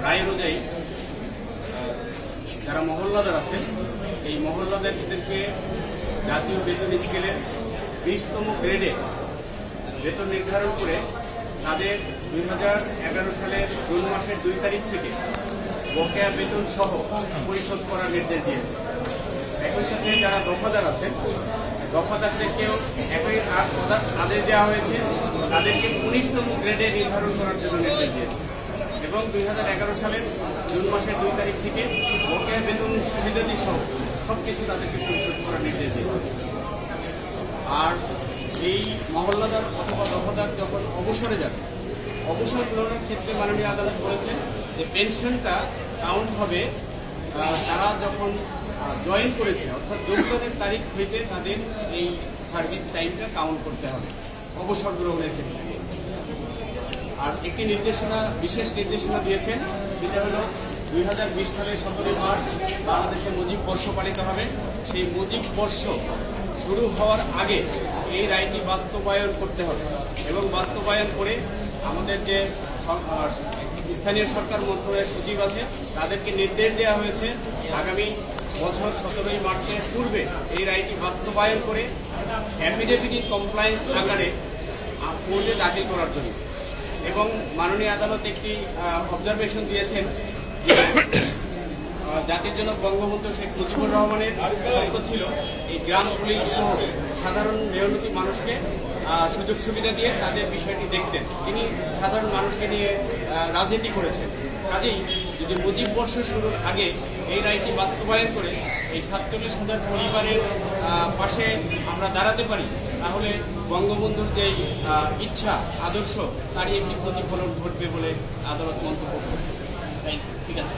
রায় অনুযায়ী যারা মহল্লাদার আছেন এই মহল্লাদারদেরকে জাতীয় বেতন স্কেলের 20তম গ্রেডে বেতন নির্ধারণ করে তাদের 2011 সালের জুন মাসের 2 তারিখ থেকে বকেয়া বেতন সহ পরিশোধ করার নির্দেশ দিয়েছে। একই সাথে যারা দফাদার আছেন দফাদারদেরকেও একই আদেশ দেওয়া হয়েছে, তাদেরকে 19তম গ্রেডে নির্ধারণ করার জন্য নির্দেশ দিয়েছে এবং 2011 সালের জুন মাসের 2 তারিখ থেকে বকেয়া বেতন সুবিধাদি সহ সবকিছু তাদেরকে পরিশোধ করার নির্দেশ দিয়েছে। আর এই মহল্লাদার অথবা দফাদার যখন অবসরে যাবে, অবসর গ্রহণের ক্ষেত্রে মাননীয় আদালত বলেছেন যে পেনশনটা কাউন্ট হবে তারা যখন জয়েন করেছে, অর্থাৎ যোগদানের তারিখ হইতে তাদের এই সার্ভিস টাইমটা কাউন্ট করতে হবে অবসর গ্রহণের ক্ষেত্রে। আর একটি বিশেষ নির্দেশনা দিয়েছেন, সেটা হলো 2020 সালের 17 মার্চ বাংলাদেশে মুজিব বর্ষ পালিত হবে। সেই মুজিব বর্ষ শুরু হওয়ার আগে এই রায়টি বাস্তবায়ন করতে হবে এবং বাস্তবায়ন করে আমাদের যে স্থানীয় সরকার মন্ত্রণালয়ের সচিব আছে তাদেরকে নির্দেশ দেওয়া হয়েছে আগামী বছর 17 মার্চের পূর্বে এই রায়টি বাস্তবায়ন করে অ্যাফিডেভিট ইন কমপ্লায়েন্স আকারে কোর্টে দাখিল করার জন্য। এবং মাননীয় আদালত একটি অবজারভেশন দিয়েছেন, জাতির জনক বঙ্গবন্ধু শেখ মুজিবুর রহমানের স্বপ্ন ছিল এই গ্রাম পুলিশ সহ সাধারণ মেহনতি মানুষকে সুযোগ সুবিধা দিয়ে তাদের বিষয়টি দেখতেন। তিনি সাধারণ মানুষকে নিয়ে রাজনীতি করেছেন। কাজেই যদি মুজিব বর্ষ শুরুর আগে এই রায়টি বাস্তবায়ন করে এই 47,000 পরিবারের পাশে আমরা দাঁড়াতে পারি, তাহলে বঙ্গবন্ধুর যে ইচ্ছা আদর্শ তারই একটি প্রতিফলন ঘটবে বলে আদালত মন্তব্য করেছে। ঠিক আছে।